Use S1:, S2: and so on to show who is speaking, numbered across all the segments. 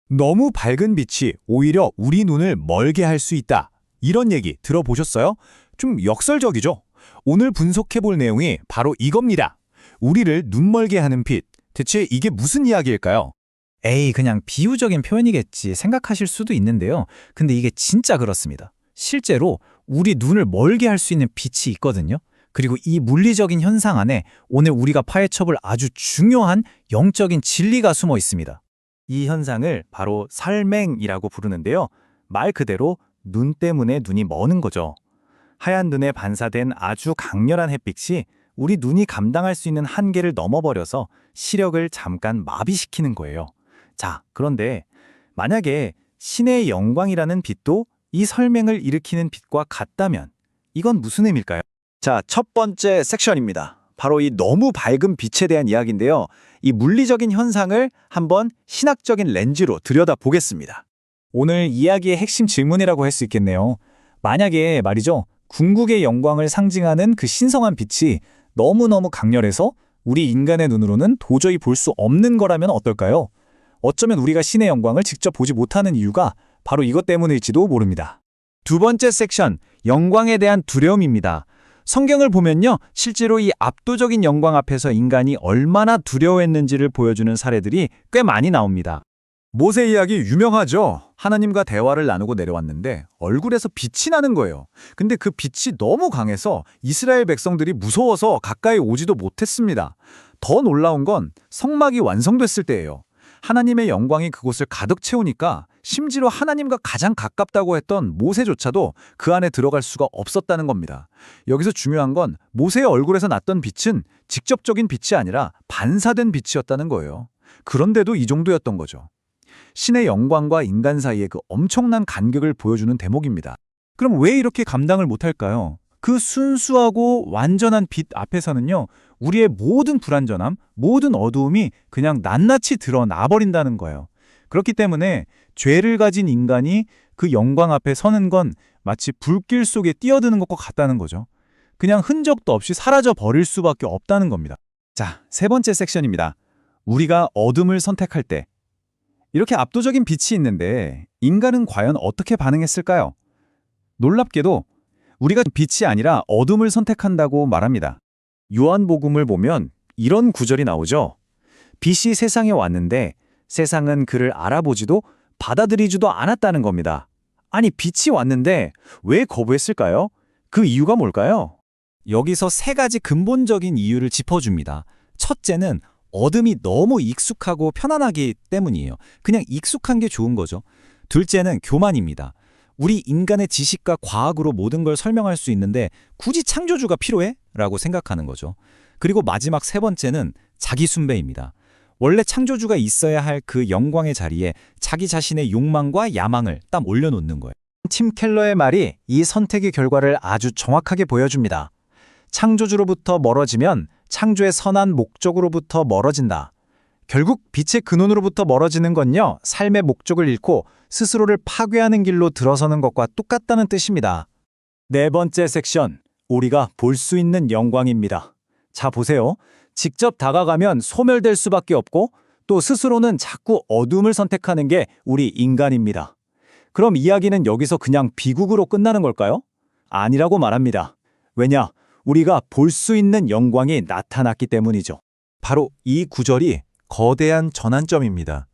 S1: 너무 밝은 빛이 오히려 우리 눈을 멀게 할 수 있다. 이런 얘기 들어보셨어요? 좀 역설적이죠? 오늘 분석해볼 내용이 바로 이겁니다. 우리를 눈멀게 하는 빛. 대체 이게 무슨 이야기일까요?
S2: 에이, 그냥 비유적인 표현이겠지 생각하실 수도 있는데요. 근데 이게 진짜 그렇습니다. 실제로 우리 눈을 멀게 할 수 있는 빛이 있거든요. 그리고 이 물리적인 현상 안에 오늘 우리가 파헤쳐볼 아주 중요한 영적인 진리가 숨어 있습니다. 이 현상을 바로 설맹이라고 부르는데요. 말 그대로 눈 때문에 눈이 머는 거죠. 하얀 눈에 반사된 아주 강렬한 햇빛이 우리 눈이 감당할 수 있는 한계를 넘어버려서 시력을 잠깐 마비시키는 거예요. 자, 그런데 만약에 신의 영광이라는 빛도 이 설맹을 일으키는 빛과 같다면 이건 무슨 의미일까요?
S3: 자, 첫 번째 섹션입니다. 바로 이 너무 밝은 빛에 대한 이야기인데요. 이 물리적인 현상을 한번 신학적인 렌즈로 들여다보겠습니다.
S2: 오늘 이야기의 핵심 질문이라고 할 수 있겠네요. 만약에 말이죠, 궁극의 영광을 상징하는 그 신성한 빛이 너무너무 강렬해서 우리 인간의 눈으로는 도저히 볼 수 없는 거라면 어떨까요? 어쩌면 우리가 신의 영광을 직접 보지 못하는 이유가 바로 이것 때문일지도 모릅니다.
S3: 두 번째 섹션, 영광에 대한 두려움입니다. 성경을 보면요, 실제로 이 압도적인 영광 앞에서 인간이 얼마나 두려워했는지를 보여주는 사례들이 꽤 많이 나옵니다.
S1: 모세 이야기 유명하죠? 하나님과 대화를 나누고 내려왔는데 얼굴에서 빛이 나는 거예요. 근데 그 빛이 너무 강해서 이스라엘 백성들이 무서워서 가까이 오지도 못했습니다. 더 놀라운 건 성막이 완성됐을 때예요. 하나님의 영광이 그곳을 가득 채우니까 심지어 하나님과 가장 가깝다고 했던 모세조차도 그 안에 들어갈 수가 없었다는 겁니다. 여기서 중요한 건 모세의 얼굴에서 났던 빛은 직접적인 빛이 아니라 반사된 빛이었다는 거예요. 그런데도 이 정도였던 거죠. 신의 영광과 인간 사이의 그 엄청난 간격을 보여주는 대목입니다.
S2: 그럼 왜 이렇게 감당을 못할까요? 그 순수하고 완전한 빛 앞에서는요, 우리의 모든 불완전함, 모든 어두움이 그냥 낱낱이 드러나 버린다는 거예요. 그렇기 때문에 죄를 가진 인간이 그 영광 앞에 서는 건 마치 불길 속에 뛰어드는 것과 같다는 거죠. 그냥 흔적도 없이 사라져 버릴 수밖에 없다는 겁니다.
S3: 자, 세 번째 섹션입니다. 우리가 어둠을 선택할 때. 이렇게 압도적인 빛이 있는데 인간은 과연 어떻게 반응했을까요? 놀랍게도 우리가 빛이 아니라 어둠을 선택한다고 말합니다. 요한복음을 보면 이런 구절이 나오죠. 빛이 세상에 왔는데 세상은 그를 알아보지도 받아들이지도 않았다는 겁니다. 아니, 빛이 왔는데 왜 거부했을까요? 그 이유가 뭘까요?
S2: 여기서 세 가지 근본적인 이유를 짚어줍니다. 첫째는 어둠이 너무 익숙하고 편안하기 때문이에요. 그냥 익숙한 게 좋은 거죠. 둘째는 교만입니다. 우리 인간의 지식과 과학으로 모든 걸 설명할 수 있는데 굳이 창조주가 필요해? 라고 생각하는 거죠. 그리고 마지막 세 번째는 자기 숭배입니다. 원래 창조주가 있어야 할 그 영광의 자리에 자기 자신의 욕망과 야망을 딱 올려놓는 거예요.
S3: 팀 켈러의 말이 이 선택의 결과를 아주 정확하게 보여줍니다. 창조주로부터 멀어지면 창조의 선한 목적으로부터 멀어진다. 결국 빛의 근원으로부터 멀어지는 건요, 삶의 목적을 잃고 스스로를 파괴하는 길로 들어서는 것과 똑같다는 뜻입니다. 네 번째 섹션, 우리가 볼 수 있는 영광입니다. 자, 보세요. 직접 다가가면 소멸될 수밖에 없고 또 스스로는 자꾸 어둠을 선택하는 게 우리 인간입니다. 그럼 이야기는 여기서 그냥 비극으로 끝나는 걸까요? 아니라고 말합니다. 왜냐? 우리가 볼 수 있는 영광이 나타났기 때문이죠.
S1: 바로 이 구절이 거대한 전환점입니다.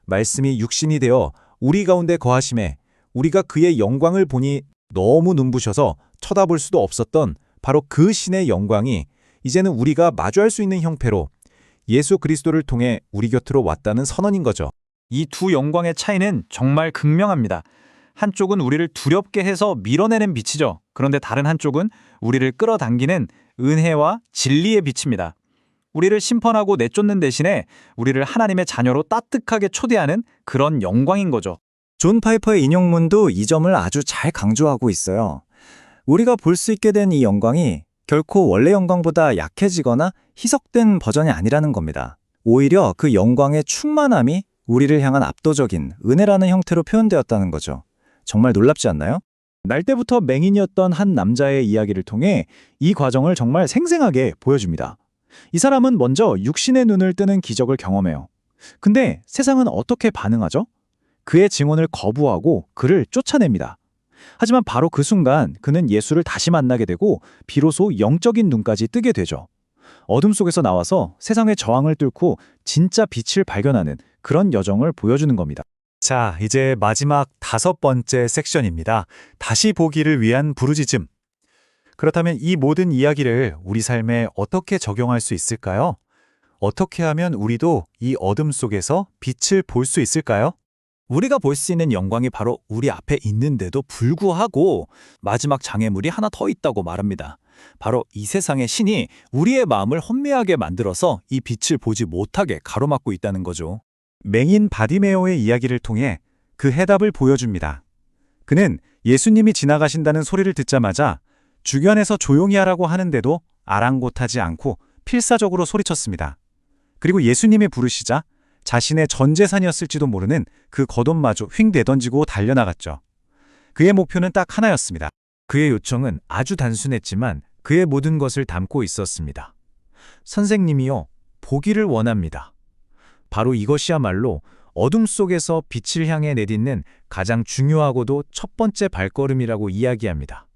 S1: 말씀이 육신이 되어 우리 가운데 거하심에 우리가 그의 영광을 보니 너무 눈부셔서 쳐다볼 수도 없었던 바로 그 신의 영광이 이제는 우리가 마주할 수 있는 형태로 예수 그리스도를 통해 우리 곁으로 왔다는 선언인 거죠.
S3: 이 두 영광의 차이는 정말 극명합니다. 한쪽은 우리를 두렵게 해서 밀어내는 빛이죠. 그런데 다른 한쪽은 우리를 끌어당기는 은혜와 진리의 빛입니다. 우리를 심판하고 내쫓는 대신에 우리를 하나님의 자녀로 따뜻하게 초대하는 그런 영광인 거죠.
S2: 존 파이퍼의 인용문도 이 점을 아주 잘 강조하고 있어요. 우리가 볼 수 있게 된 이 영광이 결코 원래 영광보다 약해지거나 희석된 버전이 아니라는 겁니다. 오히려 그 영광의 충만함이 우리를 향한 압도적인 은혜라는 형태로 표현되었다는 거죠. 정말 놀랍지 않나요?
S3: 날 때부터 맹인이었던 한 남자의 이야기를 통해 이 과정을 정말 생생하게 보여줍니다. 이 사람은 먼저 육신의 눈을 뜨는 기적을 경험해요. 근데 세상은 어떻게 반응하죠? 그의 증언을 거부하고 그를 쫓아냅니다. 하지만 바로 그 순간 그는 예수를 다시 만나게 되고 비로소 영적인 눈까지 뜨게 되죠. 어둠 속에서 나와서 세상의 저항을 뚫고 진짜 빛을 발견하는 그런 여정을 보여주는 겁니다.
S1: 자, 이제 마지막 5번째 섹션입니다. 다시 보기를 위한 부르짖음. 그렇다면 이 모든 이야기를 우리 삶에 어떻게 적용할 수 있을까요? 어떻게 하면 우리도 이 어둠 속에서 빛을 볼 수 있을까요?
S2: 우리가 볼 수 있는 영광이 바로 우리 앞에 있는데도 불구하고 마지막 장애물이 하나 더 있다고 말합니다. 바로 이 세상의 신이 우리의 마음을 혼미하게 만들어서 이 빛을 보지 못하게 가로막고 있다는 거죠.
S1: 맹인 바디메오의 이야기를 통해 그 해답을 보여줍니다. 그는 예수님이 지나가신다는 소리를 듣자마자 주변에서 조용히 하라고 하는데도 아랑곳하지 않고 필사적으로 소리쳤습니다. 그리고 예수님이 부르시자 자신의 전 재산이었을지도 모르는 그 겉옷마저 휙 내던지고 달려나갔죠. 그의 목표는 딱 하나였습니다.
S2: 그의 요청은 아주 단순했지만 그의 모든 것을 담고 있었습니다. 선생님이요, 보기를 원합니다. 바로 이것이야말로 어둠 속에서 빛을 향해 내딛는 가장 중요하고도 첫 번째 발걸음이라고 이야기합니다.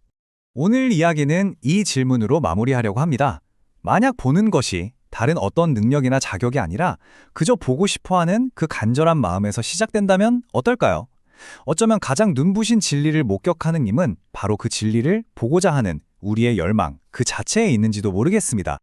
S3: 오늘 이야기는 이 질문으로 마무리하려고 합니다. 만약 보는 것이 다른 어떤 능력이나 자격이 아니라 그저 보고 싶어하는 그 간절한 마음에서 시작된다면 어떨까요? 어쩌면 가장 눈부신 진리를 목격하는 힘은 바로 그 진리를 보고자 하는 우리의 열망 그 자체에 있는지도 모르겠습니다.